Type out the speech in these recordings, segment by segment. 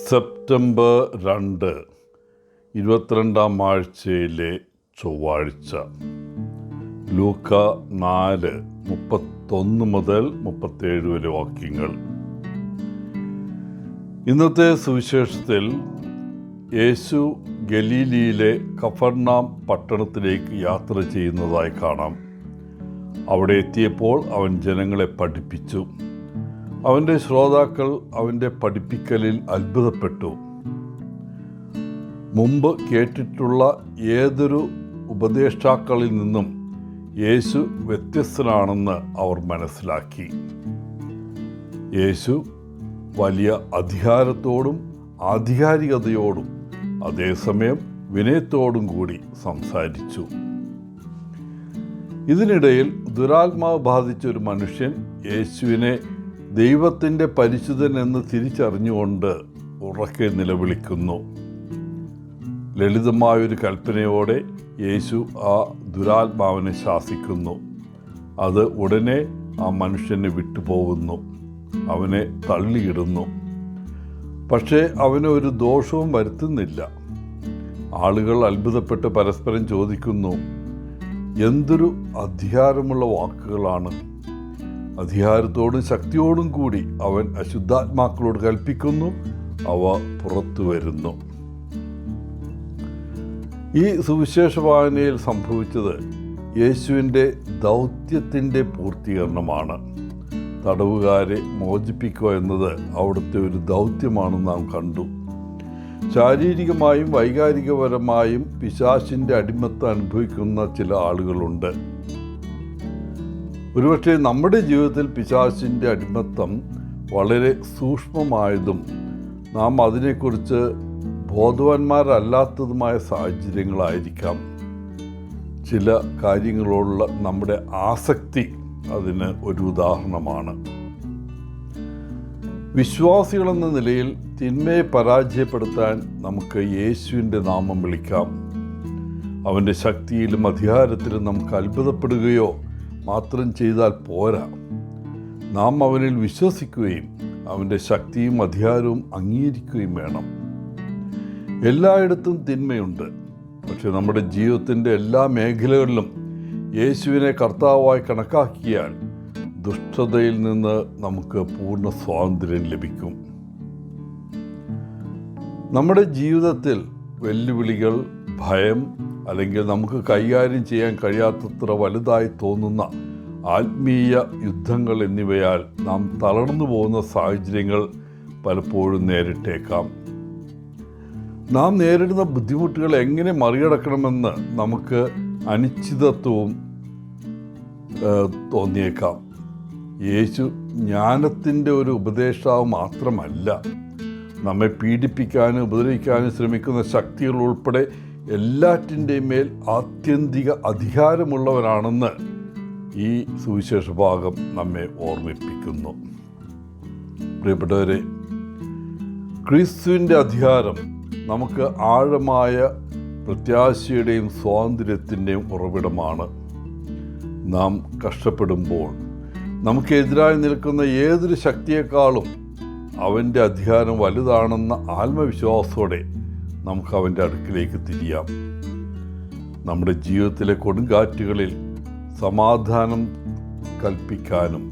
September 2 22-ാം ആഴ്ചയിലെ ചൊവ്വാഴ്ച. ലൂക്ക 4:31 മുതൽ 37 വരെ വാക്യങ്ങൾ. ഇന്നത്തെ സുവിശേഷത്തിൽ യേശു ഗലീലിയിലെ കഫർനാം പട്ടണത്തിലേക്ക് യാത്ര ചെയ്യുന്നതായി കാണാം. അവിടെ എത്തിയപ്പോൾ അവൻ ജനങ്ങളെ പഠിപ്പിച്ചു. അവൻ്റെ ശ്രോതാക്കൾ അവൻ്റെ പഠിപ്പിക്കലിൽ അത്ഭുതപ്പെട്ടു. മുമ്പ് കേട്ടിട്ടുള്ള ഏതൊരു ഉപദേഷ്ടാക്കളിൽ നിന്നും യേശു വ്യത്യസ്തനാണെന്ന് അവർ മനസ്സിലാക്കി. യേശു വലിയ അധികാരത്തോടും ആധികാരികതയോടും അതേസമയം വിനയത്തോടും കൂടി സംസാരിച്ചു. ഇതിനിടയിൽ ദുരാത്മാവ് ബാധിച്ച ഒരു മനുഷ്യൻ യേശുവിനെ ദൈവത്തിൻ്റെ പരിശുദ്ധൻ എന്ന് തിരിച്ചറിഞ്ഞുകൊണ്ട് ഉറക്കെ നിലവിളിക്കുന്നു. ലളിതമായൊരു കൽപ്പനയോടെ യേശു ആ ദുരാത്മാവിനെ ശാസിക്കുന്നു. അത് ഉടനെ ആ മനുഷ്യനെ വിട്ടുപോകുന്നു, അവനെ തള്ളിയിടുന്നു. പക്ഷേ അവന് ഒരു ദോഷവും വരുത്തുന്നില്ല. ആളുകൾ അത്ഭുതപ്പെട്ട് പരസ്പരം ചോദിക്കുന്നു, എന്തൊരു അധികാരമുള്ള വാക്കുകളാണ്! അധികാരത്തോടും ശക്തിയോടും കൂടി അവൻ അശുദ്ധാത്മാക്കളോട് കൽപ്പിക്കുന്നു, അവ പുറത്തു വരുന്നു. ഈ സുവിശേഷ വായനയിൽ സംഭവിച്ചത് യേശുവിൻ്റെ ദൗത്യത്തിൻ്റെ പൂർത്തീകരണമാണ്. തടവുകാരെ മോചിപ്പിക്കുക എന്നത് അവിടുത്തെ ഒരു ദൗത്യമാണെന്ന് നാം കണ്ടു. ശാരീരികമായും വൈകാരികപരമായും പിശാചിൻ്റെ അടിമത്തം അനുഭവിക്കുന്ന ചില ആളുകളുണ്ട്. ഒരുപക്ഷെ നമ്മുടെ ജീവിതത്തിൽ പിശാചിൻ്റെ അടിമത്തം വളരെ സൂക്ഷ്മമായതും നാം അതിനെക്കുറിച്ച് ബോധവാന്മാരല്ലാത്തതുമായ സാഹചര്യങ്ങളായിരിക്കാം. ചില കാര്യങ്ങളോടുള്ള നമ്മുടെ ആസക്തി അതിന് ഒരു ഉദാഹരണമാണ്. വിശ്വാസികളെന്ന നിലയിൽ തിന്മയെ പരാജയപ്പെടുത്താൻ നമുക്ക് യേശുവിൻ്റെ നാമം വിളിക്കാം. അവൻ്റെ ശക്തിയിലും അധികാരത്തിലും നമുക്ക് അത്ഭുതപ്പെടുകയോ മാത്രം ചെയ്താൽ പോരാ. നാം അവനിൽ വിശ്വസിക്കുകയും അവൻ്റെ ശക്തിയും അധികാരവും അംഗീകരിക്കുകയും വേണം. എല്ലായിടത്തും തിന്മയുണ്ട്. പക്ഷെ നമ്മുടെ ജീവിതത്തിൻ്റെ എല്ലാ മേഖലകളിലും യേശുവിനെ കർത്താവായി കണക്കാക്കിയാൽ ദുഷ്ടതയിൽ നിന്ന് നമുക്ക് പൂർണ്ണ സ്വാതന്ത്ര്യം ലഭിക്കും. നമ്മുടെ ജീവിതത്തിൽ വെല്ലുവിളികൾ, ഭയം അല്ലെങ്കിൽ നമുക്ക് കൈകാര്യം ചെയ്യാൻ കഴിയാത്തത്ര വലുതായി തോന്നുന്ന ആത്മീയ യുദ്ധങ്ങൾ എന്നിവയാൽ നാം തളർന്നു പോകുന്ന സാഹചര്യങ്ങൾ പലപ്പോഴും നേരിട്ടേക്കാം. നാം നേരിടുന്ന ബുദ്ധിമുട്ടുകൾ എങ്ങനെ മറികടക്കണമെന്ന് നമുക്ക് അനിശ്ചിതത്വവും തോന്നിയേക്കാം. യേശു ജ്ഞാനത്തിൻ്റെ ഒരു ഉപദേഷ്ടാവ് മാത്രമല്ല, നമ്മെ പീഡിപ്പിക്കാനും ഉപദ്രവിക്കാനും ശ്രമിക്കുന്ന ശക്തികൾ ഉൾപ്പെടെ എല്ലാറ്റിൻ്റെയും മേൽ ആത്യന്തിക അധികാരമുള്ളവരാണെന്ന് ഈ സുവിശേഷ ഭാഗം നമ്മെ ഓർമ്മിപ്പിക്കുന്നു. പ്രിയപ്പെട്ടവരെ, ക്രിസ്തുവിൻ്റെ അധികാരം നമുക്ക് ആഴമായ പ്രത്യാശയുടെയും സ്വാതന്ത്ര്യത്തിൻ്റെയും ഉറവിടമാണ്. നാം കഷ്ടപ്പെടുമ്പോൾ നമുക്കെതിരായി നിൽക്കുന്ന ഏതൊരു ശക്തിയേക്കാളും അവൻ്റെ അധികാരം വലുതാണെന്ന ആത്മവിശ്വാസത്തോടെ നമുക്ക് അവൻ്റെ അടുക്കിലേക്ക് തിരിയാം. നമ്മുടെ ജീവിതത്തിലെ കൊടുങ്കാറ്റുകളിൽ സമാധാനം കൽപ്പിക്കാനും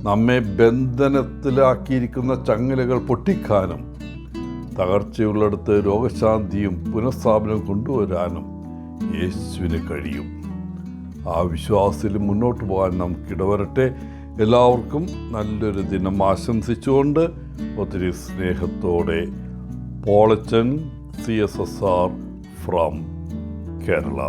നമ്മെ ബന്ധനത്തിലാക്കിയിരിക്കുന്ന ചങ്ങലകൾ പൊട്ടിക്കാനും തകർച്ചയുള്ളിടത്ത് രോഗശാന്തിയും പുനഃസ്ഥാപനവും കൊണ്ടുവരാനും യേശുവിന് കഴിയും. ആ വിശ്വാസത്തിൽ മുന്നോട്ട് പോകാൻ നമുക്കിടവരട്ടെ. എല്ലാവർക്കും നല്ലൊരു ദിനം ആശംസിച്ചുകൊണ്ട് ഒത്തിരി സ്നേഹത്തോടെ പോളച്ചൻ, CSSR from Kerala.